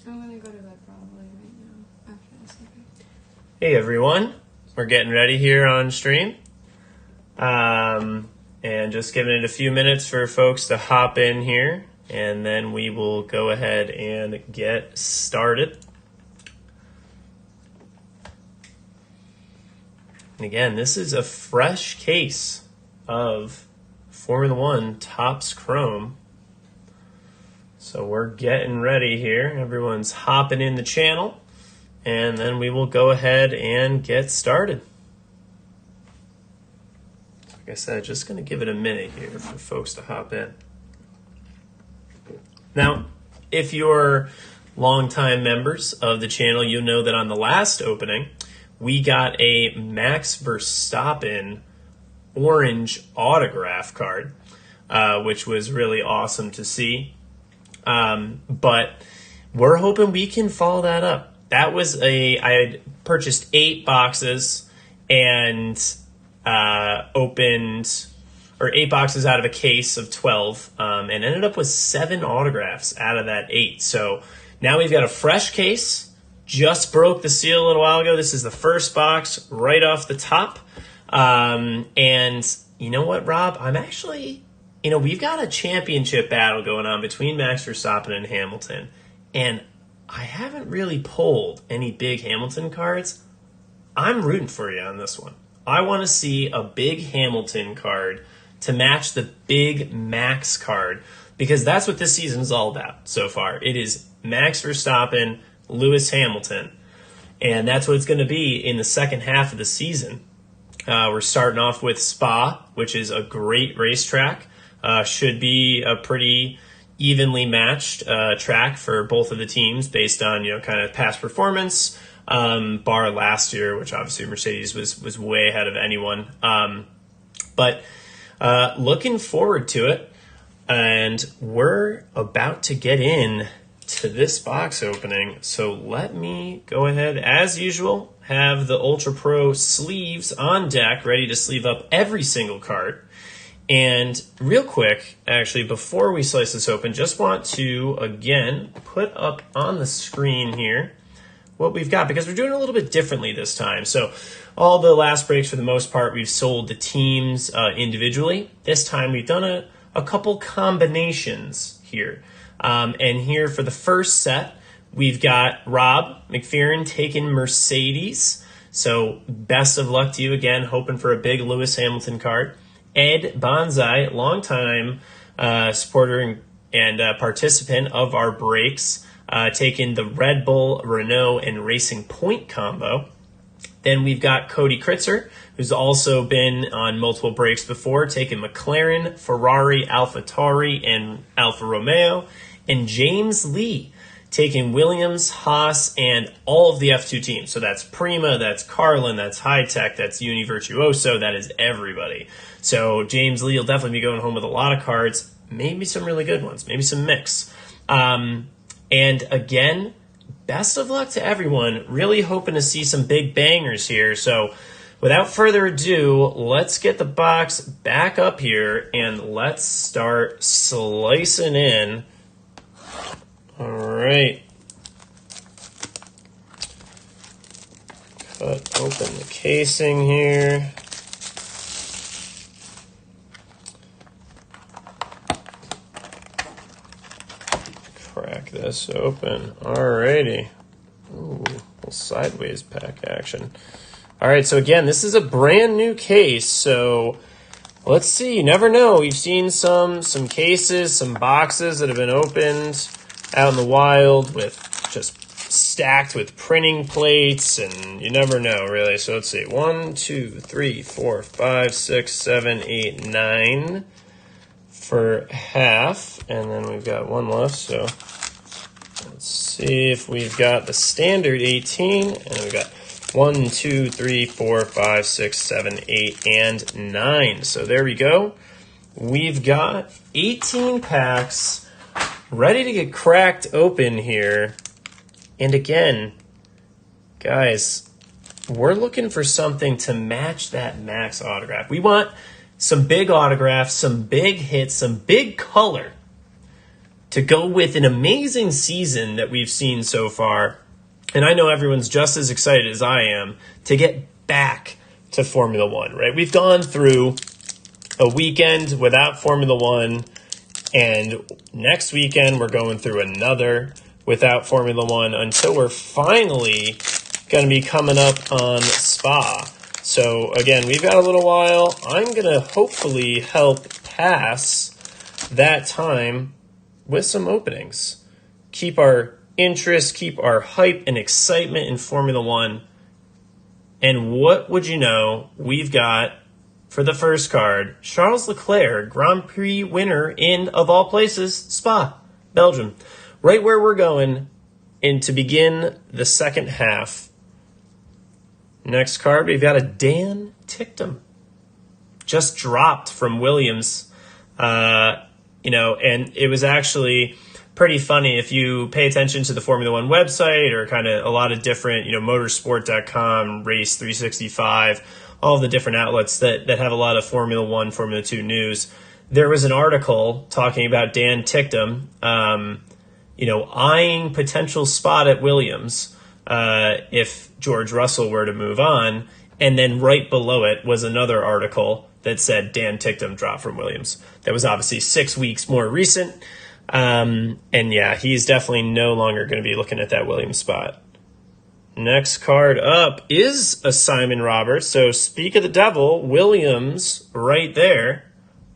I'm gonna go to bed probably right now after this. Okay. Hey everyone, we're getting ready here on stream. And just giving it a few minutes for folks to hop in here, and then we will go ahead and get started. And again, this is a fresh case of Formula One TOPPS Chrome. So we're getting ready here. Everyone's hopping in the channel, and then we will go ahead and get started. Like I said, just going to give it a minute here for folks to hop in. Now, if you're longtime members of the channel, you'll know that on the last opening, we got a Max Verstappen orange autograph card, which was really awesome to see. But we're hoping we can follow that up. That was I had purchased 8 boxes and opened 8 boxes out of a case of 12, and ended up with 7 autographs out of that 8. So now we've got a fresh case. Just broke the seal a little while ago. This is the first box right off the top. And you know what, Rob? I'm actually, we've got a championship battle going on between Max Verstappen and Hamilton. And I haven't really pulled any big Hamilton cards. I'm rooting for you on this one. I want to see a big Hamilton card to match the big Max card, because that's what this season is all about so far. It is Max Verstappen, Lewis Hamilton, and that's what it's going to be in the second half of the season. We're starting off with Spa, which is a great racetrack. Should be a pretty evenly matched track for both of the teams based on kind of past performance, bar last year, which obviously Mercedes was way ahead of anyone. But looking forward to it, and we're about to get in to this box opening. So let me go ahead, as usual, have the Ultra Pro sleeves on deck, ready to sleeve up every single card. And real quick, actually, before we slice this open, just want to, again, put up on the screen here what we've got, because we're doing it a little bit differently this time. So all the last breaks, for the most part, we've sold the teams individually. This time we've done a couple combinations here. And here for the first set, we've got Rob McFerrin taking Mercedes. So best of luck to you again, hoping for a big Lewis Hamilton card. Ed Bonsai, longtime supporter and participant of our breaks, taking the Red Bull, Renault, and Racing Point combo. Then we've got Cody Kritzer, who's also been on multiple breaks before, taking McLaren, Ferrari, AlphaTauri, and Alfa Romeo. And James Lee taking Williams, Haas, and all of the F2 teams. So that's Prima, that's Carlin, that's High Tech, that's Uni Virtuoso, that is everybody. So James Lee will definitely be going home with a lot of cards, maybe some really good ones, maybe some mix. And again, best of luck to everyone. Really hoping to see some big bangers here. So without further ado, let's get the box back up here and let's start slicing in. All right. Cut open the casing here. Crack this open. Alrighty. Ooh, little sideways pack action. Alright, so again, this is a brand new case, so let's see. You never know. We've seen some cases, some boxes that have been opened out in the wild with just stacked with printing plates, and you never know, really. So let's see. 1, 2, 3, 4, 5, 6, 7, 8, 9 for half. And then we've got one left. So let's see if we've got the standard 18. And we've got 1, 2, 3, 4, 5, 6, 7, 8, and 9. So there we go. We've got 18 packs ready to get cracked open here. And again, guys, we're looking for something to match that Max autograph. We want some big autographs, some big hits, some big color to go with an amazing season that we've seen so far. And I know everyone's just as excited as I am to get back to Formula One, right? We've gone through a weekend without Formula One, and next weekend we're going through another without Formula One until we're finally going to be coming up on Spa. So again, we've got a little while. I'm going to hopefully help pass that time with some openings. Keep our interest, keep our hype and excitement in Formula One. And what would you know, we've got for the first card, Charles Leclair, Grand Prix winner in, of all places, Spa, Belgium. Right where we're going to begin the second half. Next card, we've got a Dan Tictum. Just dropped from Williams. And it was actually pretty funny if you pay attention to the Formula One website or kind of a lot of different, motorsport.com, Race 365, all the different outlets that have a lot of Formula One, Formula 2 news. There was an article talking about Dan Tictum, eyeing potential spot at Williams if George Russell were to move on. And then right below it was another article that said Dan Tictum dropped from Williams. That was obviously 6 weeks more recent. He's definitely no longer going to be looking at that Williams spot. Next card up is a Simon Roberts. So speak of the devil, Williams right there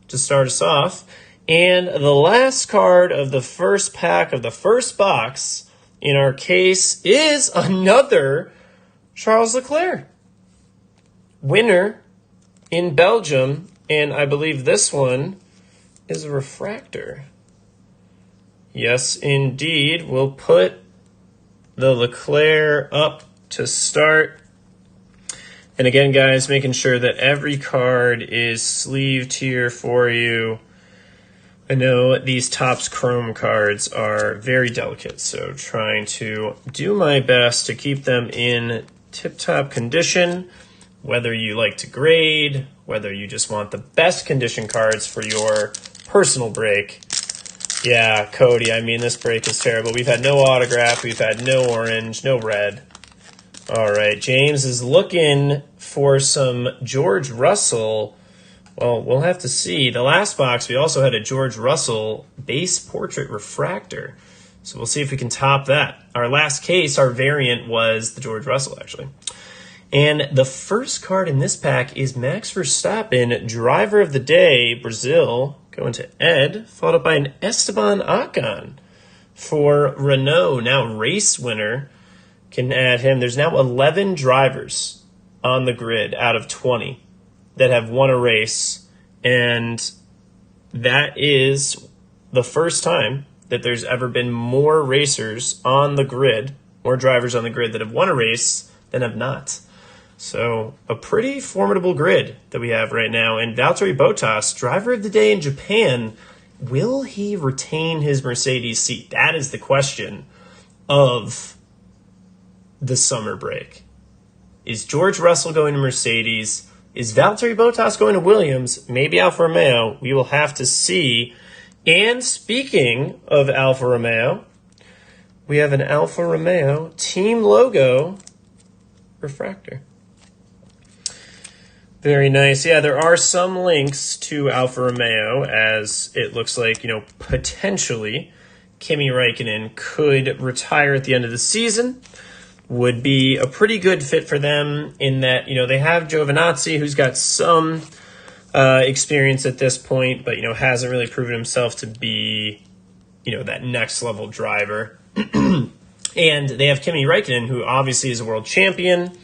to start us off. And the last card of the first pack of the first box in our case is another Charles Leclair. Winner in Belgium, and I believe this one is a refractor. Yes, indeed. We'll put the Leclair up to start. And again, guys, making sure that every card is sleeved here for you. I know these TOPPS Chrome cards are very delicate, so trying to do my best to keep them in tip-top condition. Whether you like to grade, whether you just want the best condition cards for your personal break. Yeah, Cody, this break is terrible. We've had no autograph, we've had no orange, no red. All right, James is looking for some George Russell. Well, we'll have to see. The last box, we also had a George Russell base portrait refractor. So we'll see if we can top that. Our last case, our variant was the George Russell, actually. And the first card in this pack is Max Verstappen, driver of the day, Brazil, going to Ed, followed by an Esteban Ocon for Renault, now race winner. Can add him. There's now 11 drivers on the grid out of 20 that have won a race, and that is the first time that there's ever been more racers on the grid, more drivers on the grid that have won a race than have not. So a pretty formidable grid that we have right now. And Valtteri Bottas, driver of the day in Japan, will he retain his Mercedes seat? That is the question of the summer break. Is George Russell going to Mercedes? Is Valtteri Bottas going to Williams? Maybe Alfa Romeo. We will have to see. And speaking of Alfa Romeo, we have an Alfa Romeo team logo refractor. Very nice. Yeah, there are some links to Alfa Romeo, as it looks like, potentially Kimi Räikkönen could retire at the end of the season. Would be a pretty good fit for them in that, they have Giovinazzi, who's got some experience at this point, but, hasn't really proven himself to be, that next level driver. And they have Kimi Räikkönen, who obviously is a world champion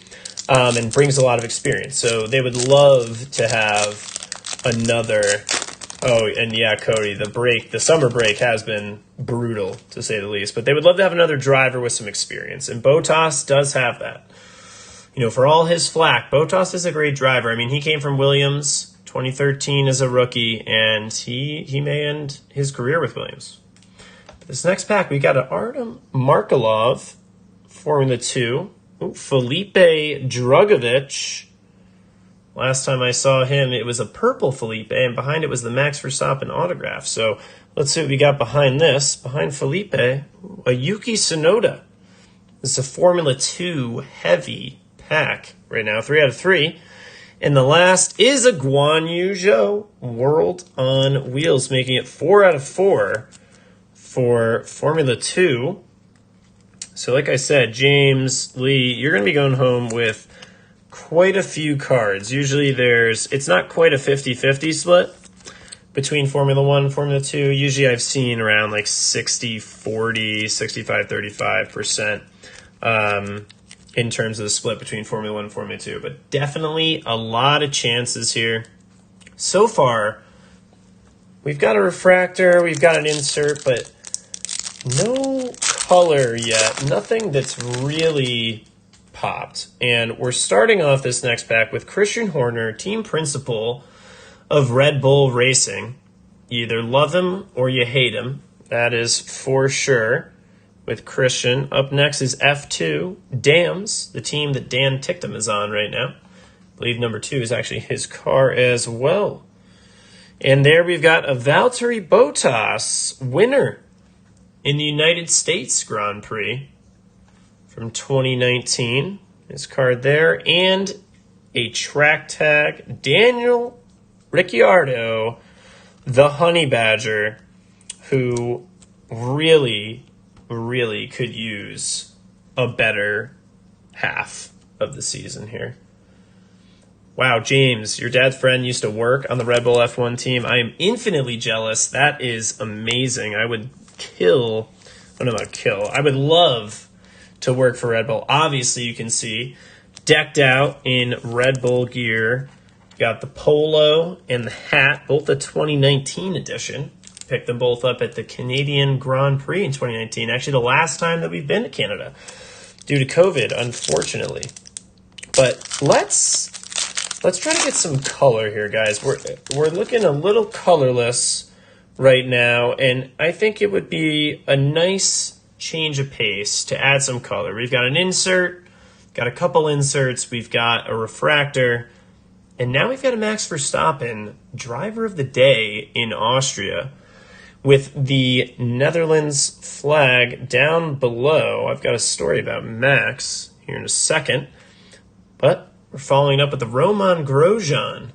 and brings a lot of experience. So they would love to have another. Oh, and yeah, Cody, the summer break has been brutal, to say the least. But they would love to have another driver with some experience. And Bottas does have that. For all his flack, Bottas is a great driver. He came from Williams 2013 as a rookie, and he may end his career with Williams. This next pack, we got an Artem 2, Formula 2. Felipe Drugovich Last time I saw him, it was a purple Felipe, and behind it was the Max Verstappen autograph. So let's see what we got behind this. Behind Felipe, a Yuki Tsunoda. This is a Formula 2 heavy pack right now, 3 out of 3. And the last is a Guan Yu Zhou World on Wheels, making it 4 out of 4 for Formula 2. So like I said, James Lee, you're going to be going home with quite a few cards. Usually it's not quite a 50-50 split between Formula 1 and Formula 2. Usually I've seen around like 60-40, 65-35%. In terms of the split between Formula 1 and Formula 2. But definitely a lot of chances here. So far, we've got a refractor, we've got an insert, but no color yet. Nothing that's really popped. And we're starting off this next pack with Christian Horner, team principal of Red Bull Racing. You either love him or you hate him. That is for sure. With Christian. Up next is F2, Dams, the team that Dan Tictum is on right now. I believe number 2 is actually his car as well. And there we've got a Valtteri Bottas winner in the United States Grand Prix from 2019. His card there. And a track tag, Daniel Ricciardo, the Honey Badger, who really could use a better half of the season here. Wow, James, your dad's friend used to work on the Red Bull F1 team. I am infinitely jealous. That is amazing. I would I would love to work for Red Bull. Obviously, you can see decked out in Red Bull gear. Got the polo and the hat, both the 2019 edition. Picked them both up at the Canadian Grand Prix in 2019. Actually, the last time that we've been to Canada due to COVID, unfortunately. But let's try to get some color here, guys. We're looking a little colorless right now, and I think it would be a nice change of pace to add some color. We've got an insert, got a couple inserts, we've got a refractor, and now we've got a Max Verstappen, driver of the day in Austria, with the Netherlands flag down below. I've got a story about Max here in a second, but we're following up with the Roman Grosjean,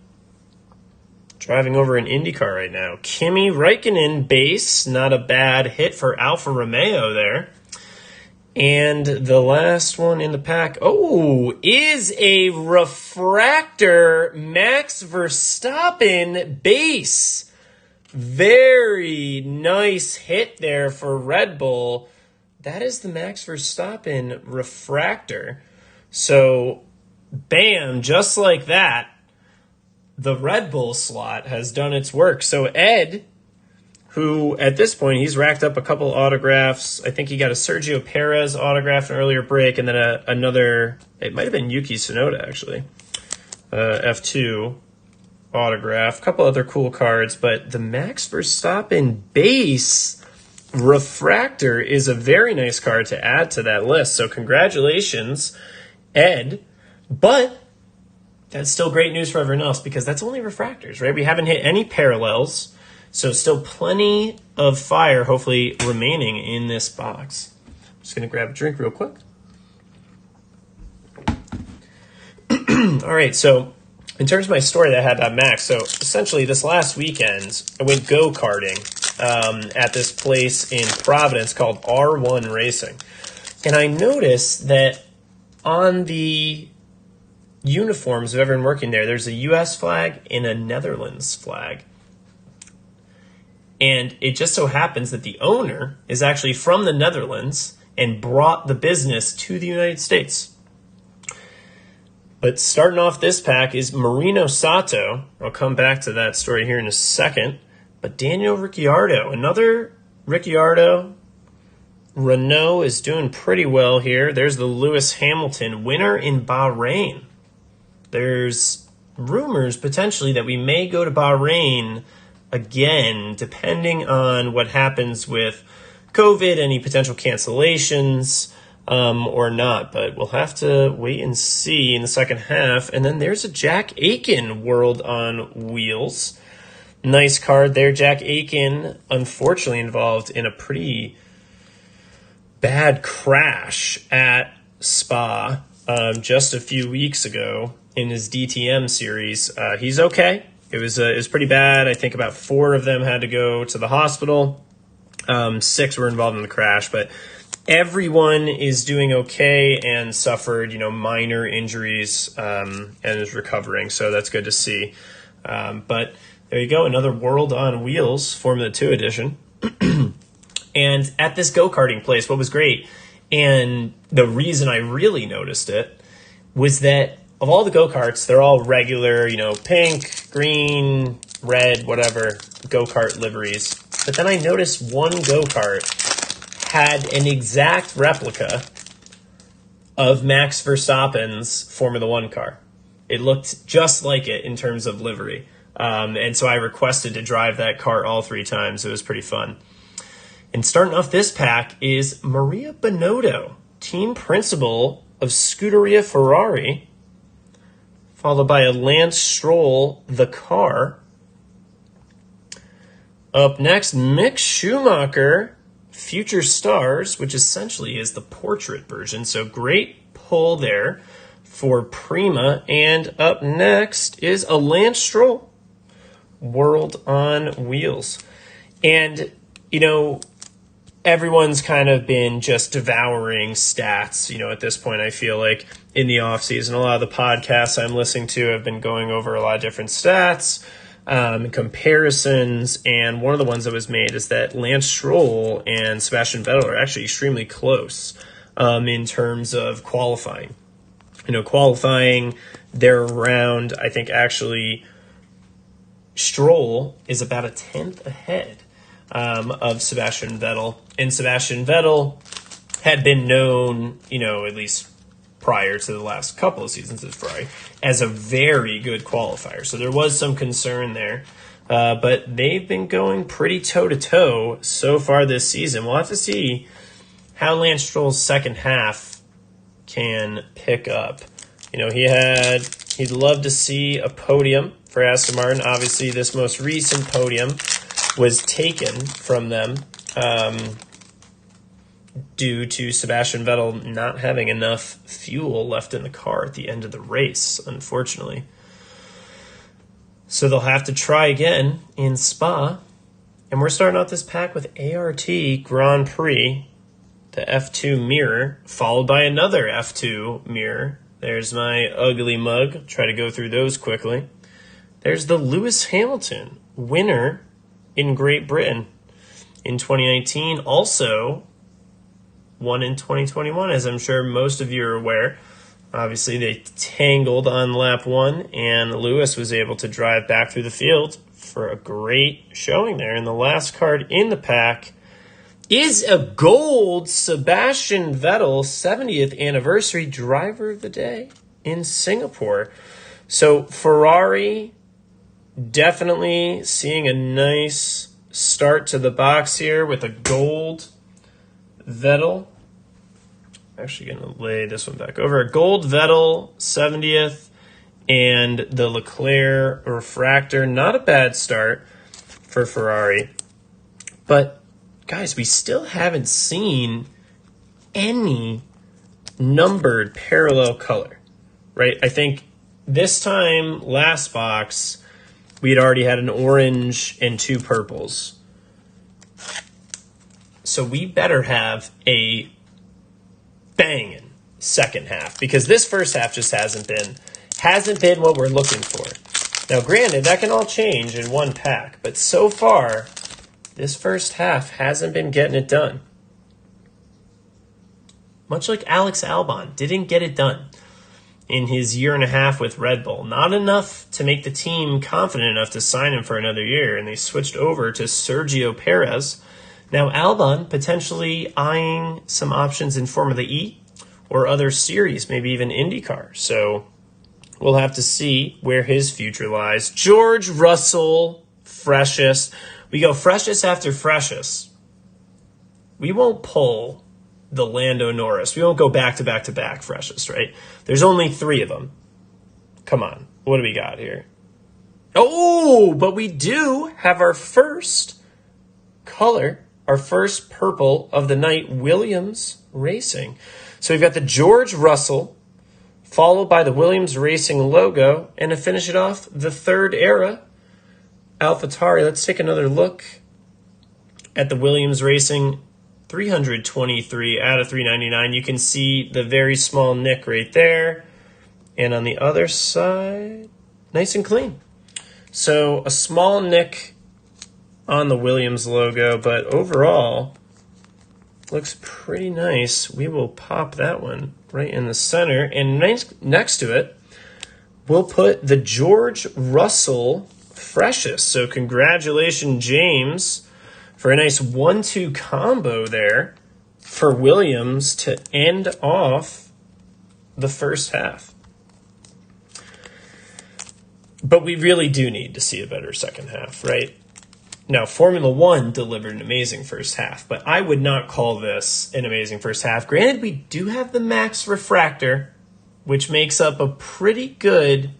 driving over an IndyCar right now. Kimi Räikkönen base, not a bad hit for Alfa Romeo there. And the last one in the pack, is a refractor Max Verstappen base. Very nice hit there for Red Bull. That is the Max Verstappen refractor. So, bam, just like that, the Red Bull slot has done its work. So Ed, who at this point, he's racked up a couple autographs. I think he got a Sergio Perez autograph in an earlier break, and then another, it might have been Yuki Tsunoda, actually. F2 autograph, a couple other cool cards, but the Max Verstappen base refractor is a very nice card to add to that list. So congratulations, Ed. But that's still great news for everyone else because that's only refractors, right? We haven't hit any parallels, so still plenty of fire hopefully remaining in this box. I'm just going to grab a drink real quick. All right, so in terms of my story that I had about Max, so essentially this last weekend, I went go-karting at this place in Providence called R1 Racing. And I noticed that on the uniforms of everyone working there, there's a U.S. flag and a Netherlands flag. And it just so happens that the owner is actually from the Netherlands and brought the business to the United States. But starting off this pack is Marino Sato. I'll come back to that story here in a second. But Daniel Ricciardo, another Ricciardo. Renault is doing pretty well here. There's the Lewis Hamilton winner in Bahrain. There's rumors potentially that we may go to Bahrain again, depending on what happens with COVID, any potential cancellations. or not, but we'll have to wait and see in the second half. And then there's a Jack Aiken World on Wheels. Nice card there. Jack Aiken, unfortunately involved in a pretty bad crash at Spa just a few weeks ago in his DTM series. He's okay. It was pretty bad. I think about 4 of them had to go to the hospital. 6 were involved in the crash, but everyone is doing okay and suffered, minor injuries and is recovering. So that's good to see. But there you go, another World on Wheels, Formula 2 edition. And at this go-karting place, what was great, and the reason I really noticed it, was that of all the go-karts, they're all regular, pink, green, red, whatever, go-kart liveries. But then I noticed one go-kart had an exact replica of Max Verstappen's Formula 1 car. It looked just like it in terms of livery. And so I requested to drive that car all 3 times. It was pretty fun. And starting off this pack is Maria Binotto, team principal of Scuderia Ferrari, followed by a Lance Stroll, the car. Up next, Mick Schumacher, Future Stars, which essentially is the portrait version. So great pull there for Prima. And up next is a Lance Stroll, World on Wheels. And, everyone's kind of been just devouring stats, at this point. I feel like in the off season, a lot of the podcasts I'm listening to have been going over a lot of different stats, comparisons. And one of the ones that was made is that Lance Stroll and Sebastian Vettel are actually extremely close, in terms of qualifying. Qualifying, they're around, I think actually Stroll is about a 10th ahead of Sebastian Vettel. And Sebastian Vettel had been known, at least prior to the last couple of seasons at Ferrari, as a very good qualifier. So there was some concern there. But they've been going pretty toe-to-toe so far this season. We'll have to see how Lance Stroll's second half can pick up. He'd love to see a podium for Aston Martin. Obviously, this most recent podium was taken from them due to Sebastian Vettel not having enough fuel left in the car at the end of the race, unfortunately. So they'll have to try again in Spa. And we're starting out this pack with ART Grand Prix, the F2 mirror, followed by another F2 mirror. There's my ugly mug. Try to go through those quickly. There's the Lewis Hamilton, winner in Great Britain in 2019. Also won in 2021, as I'm sure most of you are aware. Obviously, they tangled on lap 1, and Lewis was able to drive back through the field for a great showing there. And the last card in the pack is a gold Sebastian Vettel 70th anniversary driver of the day in Singapore. So Ferrari definitely seeing a nice start to the box here with a gold Vettel. Actually going to lay this one back over. A gold Vettel 70th and the Leclair Refractor. Not a bad start for Ferrari. But guys, we still haven't seen any numbered parallel color, right? I think this time, last box, we had already had an orange and 2 purples. So we better have a banging second half, because this first half just hasn't been what we're looking for. Now, granted, that can all change in one pack, but so far, this first half hasn't been getting it done. Much like Alex Albon didn't get it done in his year and a half with Red Bull. Not enough to make the team confident enough to sign him for another year, and they switched over to Sergio Perez. Now Albon potentially eyeing some options in Formula E or other series, maybe even IndyCar. So we'll have to see where his future lies. George Russell, freshest. We go freshest after freshest. We won't pull the Lando Norris. We won't go back to back to back freshest, right? There's only 3 of them. Come on. What do we got here? Oh, but we do have our first color, our first purple of the night, Williams Racing. So we've got the George Russell, followed by the Williams Racing logo, and to finish it off, the third era, AlphaTauri. Let's take another look at the Williams Racing 323 out of 399. You can see the very small nick right there. And on the other side, nice and clean. So a small nick on the Williams logo, but overall, looks pretty nice. We will pop that one right in the center. And next to it, we'll put the George Russell freshest. So congratulations, James, for a nice 1-2 combo there for Williams to end off the first half. But we really do need to see a better second half, right? Now, Formula One delivered an amazing first half, but I would not call this an amazing first half. Granted, we do have the Max Refractor, which makes up a pretty good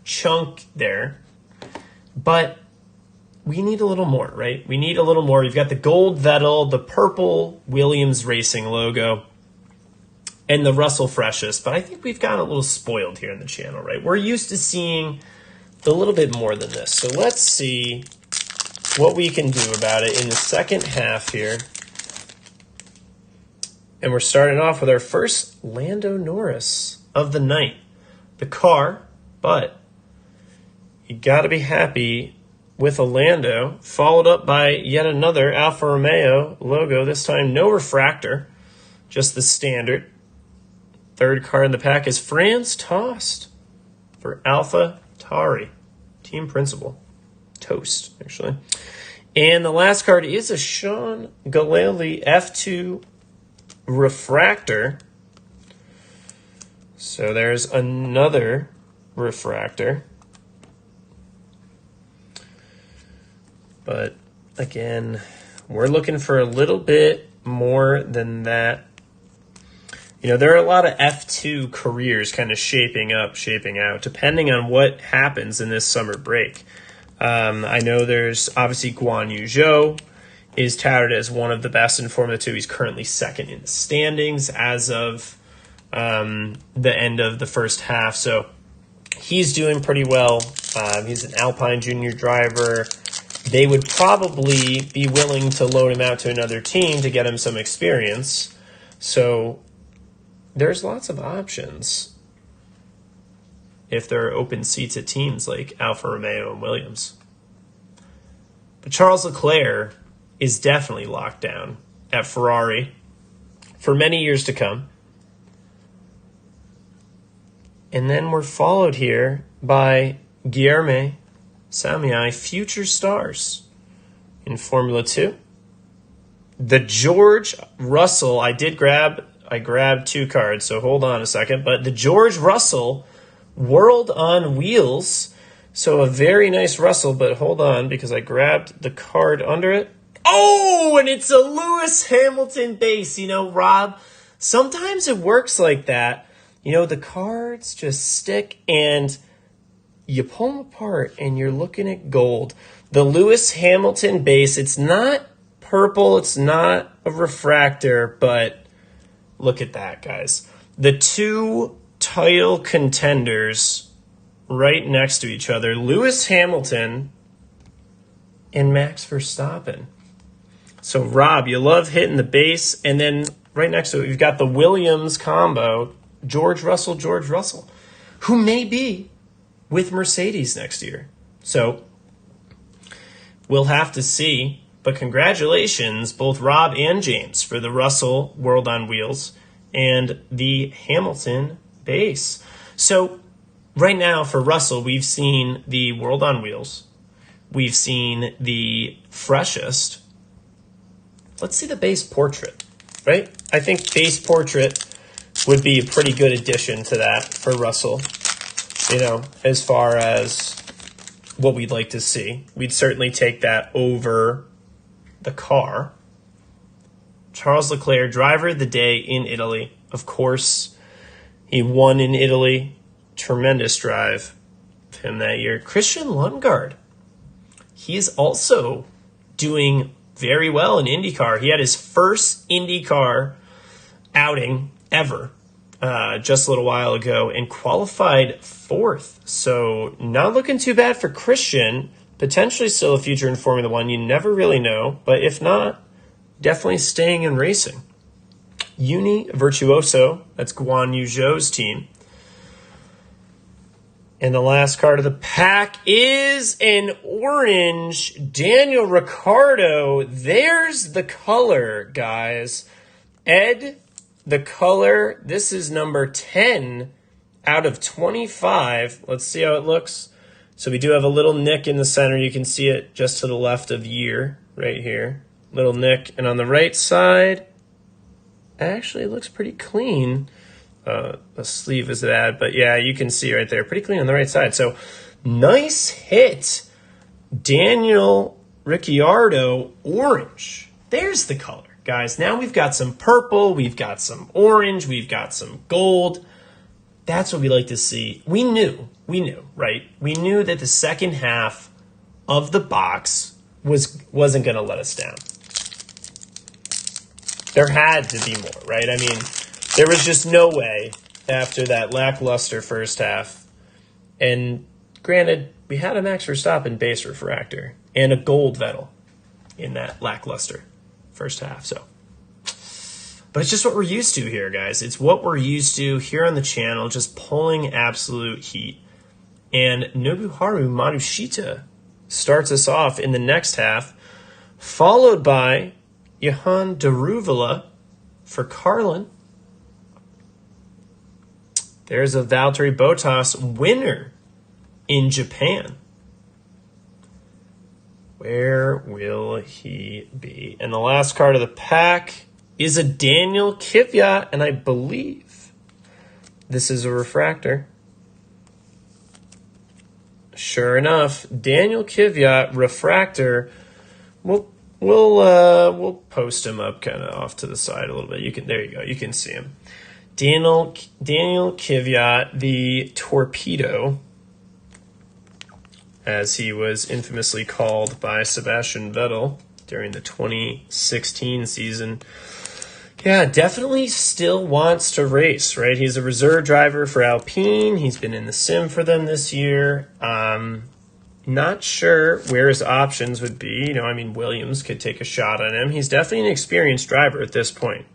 chunk there, but we need a little more, right? We need a little more. You've got the gold Vettel, the purple Williams Racing logo, and the Russell freshest, but I think we've gotten a little spoiled here in the channel, right? We're used to seeing a little bit more than this. So let's see what we can do about it in the second half here. And we're starting off with our first Lando Norris of the night. The car, but you got to be happy with a Lando, followed up by yet another Alfa Romeo logo, this time no refractor, just the standard. Third car in the pack is Franz Tost for AlphaTauri, team principal. Toast, actually. And the last card is a Sean Galali F2 Refractor. So there's another refractor. But again, we're looking for a little bit more than that. You know, there are a lot of F2 careers kind of shaping up, shaping out, depending on what happens in this summer break. I know there's obviously Guan Yu Zhou is touted as one of the best in Formula 2. He's currently second in the standings as of the end of the first half. So he's doing pretty well. He's an Alpine junior driver. They would probably be willing to loan him out to another team to get him some experience. So there's lots of options if there are open seats at teams like Alfa Romeo and Williams. But Charles Leclair is definitely locked down at Ferrari for many years to come. And then we're followed here by Guilherme Samiai, future stars in Formula 2. The George Russell, I grabbed 2 cards, so hold on a second. But the George Russell World on Wheels. So a very nice Russell, but hold on because I grabbed the card under it. Oh, and it's a Lewis Hamilton base. You know, Rob, sometimes it works like that. You know, the cards just stick and you pull them apart and you're looking at gold. The Lewis Hamilton base, it's not purple, it's not a refractor, but look at that, guys. The 2 title contenders right next to each other, Lewis Hamilton and Max Verstappen. So, Rob, you love hitting the base, and then right next to it, you've got the Williams combo, George Russell, who may be with Mercedes next year. So, we'll have to see. But congratulations, both Rob and James, for the Russell World on Wheels and the Hamilton base. So right now for Russell, we've seen the World on Wheels. We've seen the freshest. Let's see the base portrait, right? I think base portrait would be a pretty good addition to that for Russell, you know, as far as what we'd like to see. We'd certainly take that over the car. Charles Leclair, driver of the day in Italy. Of course, he won in Italy. Tremendous drive of him that year. Christian Lundgaard. He is also doing very well in IndyCar. He had his first IndyCar outing ever just a little while ago and qualified 4th. So not looking too bad for Christian. Potentially still a future in Formula One. You never really know. But if not, definitely staying in racing. Uni Virtuoso. That's Guan Yu Zhou's team. And the last card of the pack is an orange Daniel Ricciardo. There's the color, guys. Ed, the color. This is number 10 out of 25. Let's see how it looks. So we do have a little nick in the center. You can see it just to the left of year right here. Little nick. And on the right side, actually it looks pretty clean. The sleeve is that, but yeah, you can see right there, pretty clean on the right side. So nice hit, Daniel Ricciardo, orange. There's the color, guys. Now we've got some purple, we've got some orange, we've got some gold. That's what we like to see. We knew, right? We knew that the second half of the box wasn't going to let us down. There had to be more, right? I mean, there was just no way after that lackluster first half. And granted, we had a Max Verstappen base refractor and a gold Vettel in that lackluster first half. So, but it's just what we're used to here, guys. It's what we're used to here on the channel, just pulling absolute heat. And Nobuharu Matsushita starts us off in the next half, followed by Johan Daruvala for Carlin. There's a Valtteri Bottas winner in Japan. Where will he be? And the last card of the pack is a Daniel Kvyat, and I believe this is a refractor. Sure enough, Daniel Kvyat refractor. We'll post him up kind of off to the side a little bit. There you go. You can see him. Daniel Kvyat, the torpedo, as he was infamously called by Sebastian Vettel during the 2016 season. Yeah, definitely still wants to race, right? He's a reserve driver for Alpine. He's been in the sim for them this year. Not sure where his options would be. Williams could take a shot on him. He's definitely an experienced driver at this point.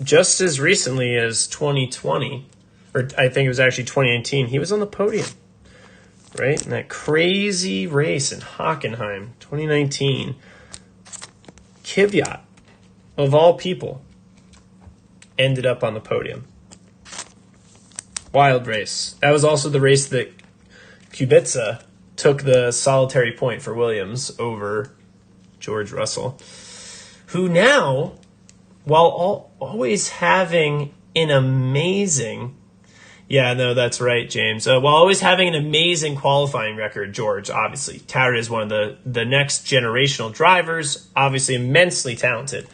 Just as recently as 2020, or I think it was actually 2019, he was on the podium, right? In that crazy race in Hockenheim, 2019. Kvyat, of all people, ended up on the podium. Wild race. That was also the race that Kubica took the solitary point for Williams over George Russell, who now, while always having an amazing, that's right, James. While always having an amazing qualifying record, George, obviously, touted as one of the next generational drivers, obviously immensely talented.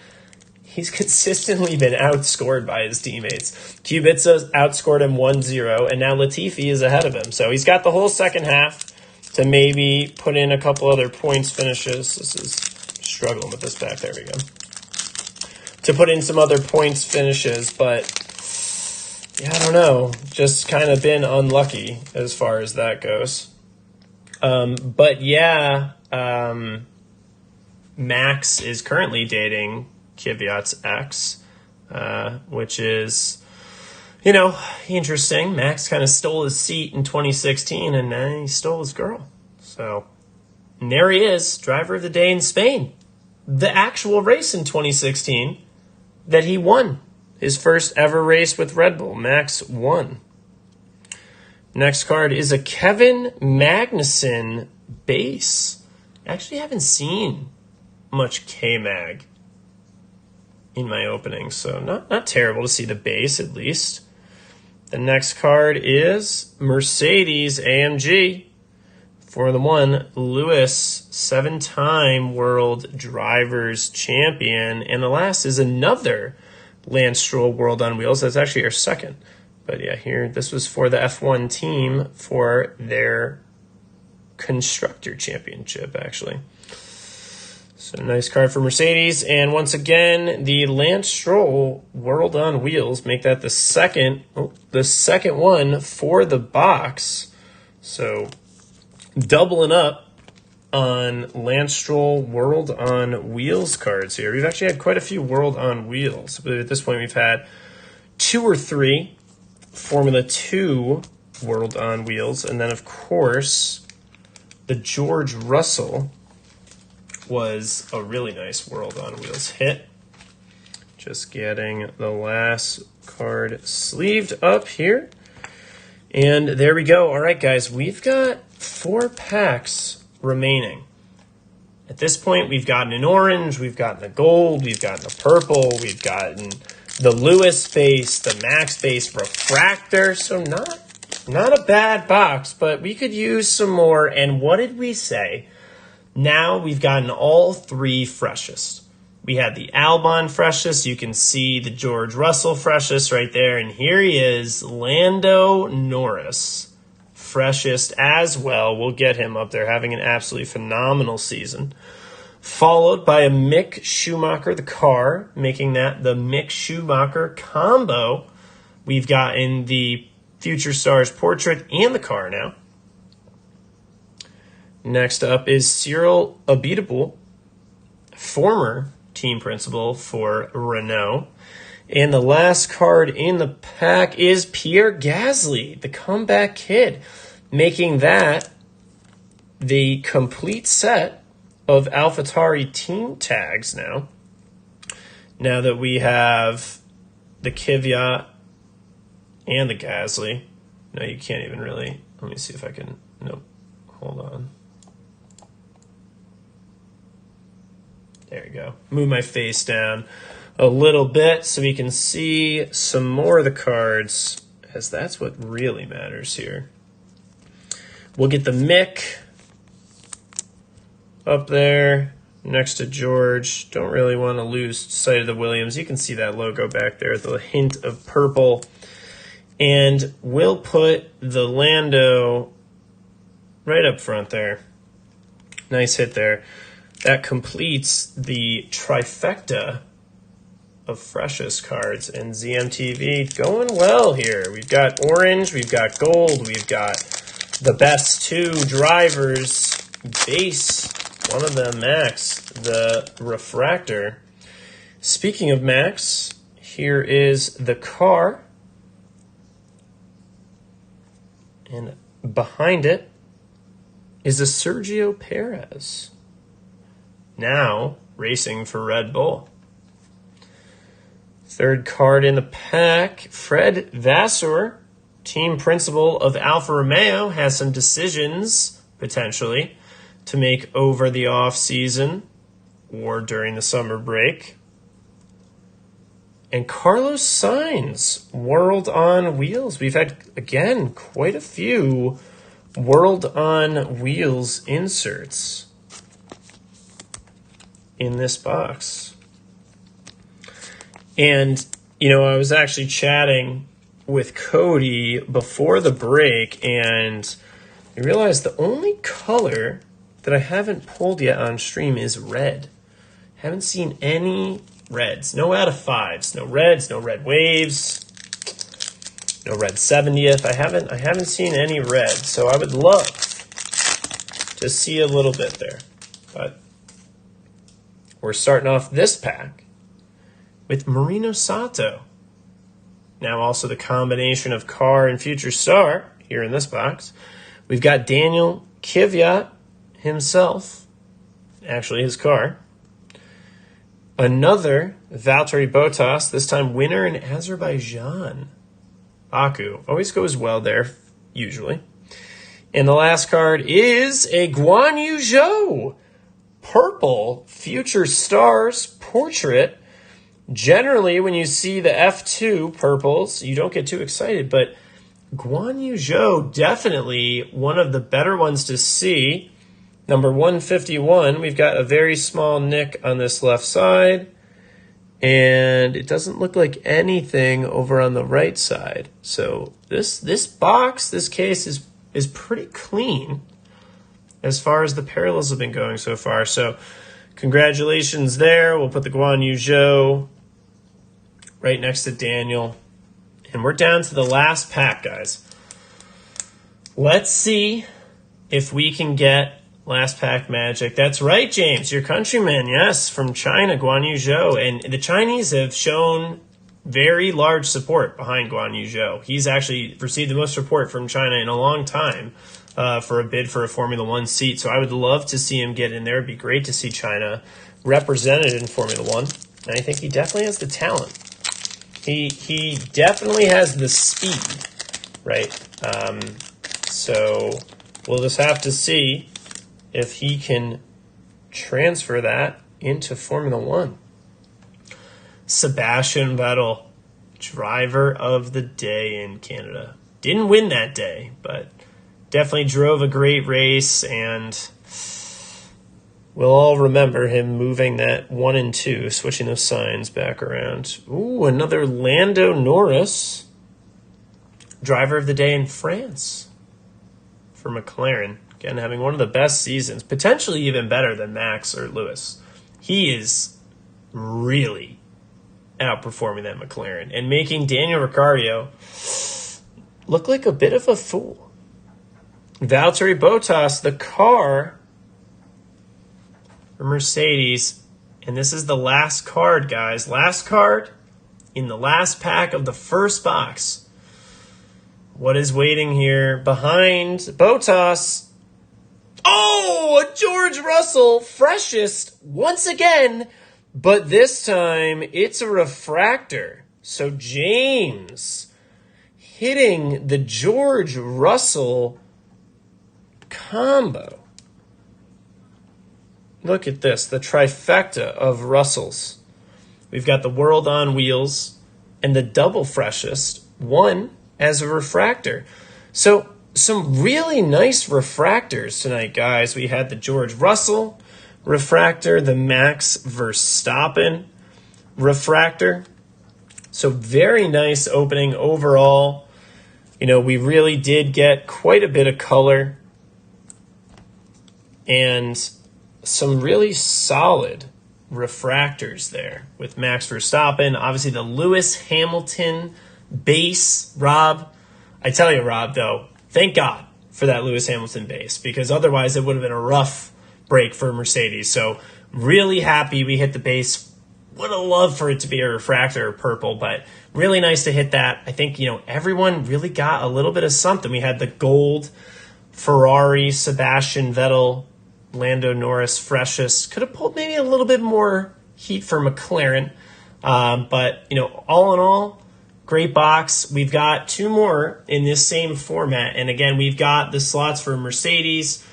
He's consistently been outscored by his teammates. Kubica outscored him 1-0, and now Latifi is ahead of him. So he's got the whole second half to maybe put in a couple other points finishes. This is struggling with this back. There we go. To put in some other points finishes, but I don't know. Just kind of been unlucky as far as that goes. Max is currently dating Kvyat's ex, which is, interesting. Max kind of stole his seat in 2016, and now he stole his girl. So, and there he is, driver of the day in Spain. The actual race in 2016 that he won. His first ever race with Red Bull. Max won. Next card is a Kevin Magnussen base. Actually haven't seen much K-Mag in my opening, so not terrible to see the base at least. The next card is Mercedes AMG For the one, Lewis, 7-time World Drivers Champion. And the last is another Lance Stroll World on Wheels. That's actually our second. But yeah, here, this was for the F1 team for their Constructor Championship, actually. So nice card for Mercedes. And once again, the Lance Stroll World on Wheels make that the second one for the box. So doubling up on Lance Stroll World on Wheels cards here. We've actually had quite a few World on Wheels. But at this point, we've had 2 or 3 Formula 2 World on Wheels. And then, of course, the George Russell was a really nice World on Wheels hit. Just getting the last card sleeved up here. And there we go. All right, guys, we've got 4 packs remaining. At this point, we've gotten an orange, we've gotten a gold, we've gotten a purple, we've gotten the Lewis base, the Max base, Refractor. So not a bad box, but we could use some more. And what did we say? Now we've gotten all 3 freshest. We had the Albon freshest. You can see the George Russell freshest right there. And here he is, Lando Norris, freshest as well. We'll get him up there, having an absolutely phenomenal season. Followed by a Mick Schumacher, the car, making that the Mick Schumacher combo. We've gotten the Future Stars portrait and the car now. Next up is Cyril Abiteboul, former team principal for Renault. And the last card in the pack is Pierre Gasly, the comeback kid, making that the complete set of AlphaTauri team tags now. Now that we have the Kvyat and the Gasly. No, you can't even really. Let me see if I can. Nope. Hold on. There you go. Move my face down a little bit so we can see some more of the cards, as that's what really matters here. We'll get the Mick up there next to George. Don't really want to lose sight of the Williams. You can see that logo back there, the hint of purple. And we'll put the Lando right up front there. Nice hit there. That completes the trifecta of freshest cards in ZMTV. Going well here. We've got orange, we've got gold, we've got the best 2 drivers base. One of them, Max, the Refractor. Speaking of Max, here is the car. And behind it is a Sergio Perez, now racing for Red Bull. Third card in the pack, Fred Vasseur, team principal of Alfa Romeo, has some decisions, potentially, to make over the off-season or during the summer break. And Carlos Sainz, World on Wheels. We've had, again, quite a few World on Wheels inserts in this box. And, you know, I was actually chatting with Cody before the break, and I realized the only color that I haven't pulled yet on stream is red. Haven't seen any reds. No out of 5s. No reds, no red waves, no red 70th. I haven't seen any red, so I would love to see a little bit there. But we're starting off this pack with Marino Sato. Now also the combination of car and future star here in this box. We've got Daniel Kvyat himself, actually his car. Another Valtteri Bottas, this time winner in Azerbaijan. Baku. Always goes well there, usually. And the last card is a Guan Yu Zhou purple Future Stars portrait. Generally, when you see the F2 purples, you don't get too excited, but Guan Yu Zhou, definitely one of the better ones to see. Number 151, we've got a very small nick on this left side, and it doesn't look like anything over on the right side. So this case is pretty clean as far as the parallels have been going so far. So congratulations there. We'll put the Guan Yu Zhou right next to Daniel. And we're down to the last pack, guys. Let's see if we can get last pack magic. That's right, James, your countryman, yes, from China, Guan Yu Zhou. And the Chinese have shown very large support behind Guan Yu Zhou. He's actually received the most support from China in a long time for a bid for a Formula One seat. So I would love to see him get in there. It'd be great to see China represented in Formula One. And I think he definitely has the talent. He definitely has the speed, right? So we'll just have to see if he can transfer that into Formula One. Sebastian Vettel, driver of the day in Canada. Didn't win that day, but definitely drove a great race, and we'll all remember him moving that 1 and 2, switching those signs back around. Ooh, another Lando Norris, driver of the day in France for McLaren. Again, having one of the best seasons, potentially even better than Max or Lewis. He is really outperforming that McLaren and making Daniel Ricciardo look like a bit of a fool. Valtteri Bottas, the car for Mercedes, and this is the last card, guys. Last card in the last pack of the first box. What is waiting here behind Bottas? Oh, a George Russell, freshest once again, but this time it's a refractor. So James hitting the George Russell combo. Look at this, the trifecta of Russells. We've got the World on Wheels and the double freshest, one as a refractor. So some really nice refractors tonight, guys. We had the George Russell refractor, the Max Verstappen refractor. So very nice opening overall. You know, we really did get quite a bit of color and some really solid refractors there with Max Verstappen. Obviously the Lewis Hamilton base, Rob. I tell you, Rob, though, thank God for that Lewis Hamilton base, because otherwise it would have been a rough break for Mercedes. So really happy we hit the base. Would have loved for it to be a refractor or purple, but really nice to hit that. I think, everyone really got a little bit of something. We had the gold Ferrari, Sebastian Vettel, Lando Norris, freshest. Could have pulled maybe a little bit more heat for McLaren. But, all in all, great box. We've got 2 more in this same format. And again, we've got the slots for Mercedes.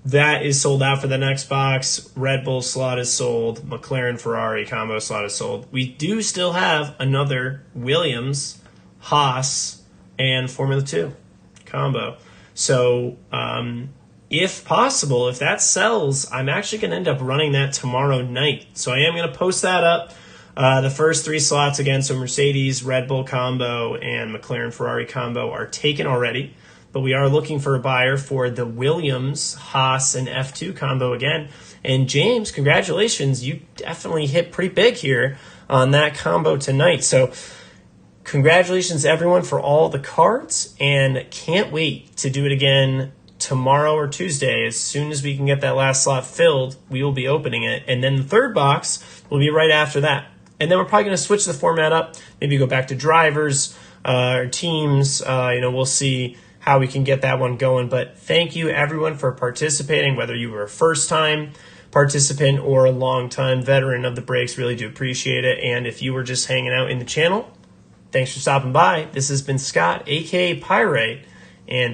That is sold out for the next box. Red Bull slot is sold. McLaren Ferrari combo slot is sold. We do still have another Williams, Haas, and Formula 2 combo. So if possible, if that sells, I'm actually going to end up running that tomorrow night. So I am going to post that up. The first 3 slots, again, so Mercedes, Red Bull combo, and McLaren Ferrari combo are taken already. But we are looking for a buyer for the Williams, Haas, and F2 combo again. And James, congratulations. You definitely hit pretty big here on that combo tonight. So congratulations, everyone, for all the cards. And can't wait to do it again tomorrow or Tuesday. As soon as we can get that last slot filled, we will be opening it. And then the third box will be right after that. And then we're probably going to switch the format up, maybe go back to drivers or teams. We'll see how we can get that one going. But thank you, everyone, for participating, whether you were a first-time participant or a long-time veteran of the breaks. Really do appreciate it. And if you were just hanging out in the channel, thanks for stopping by. This has been Scott, a.k.a. Pyrite, and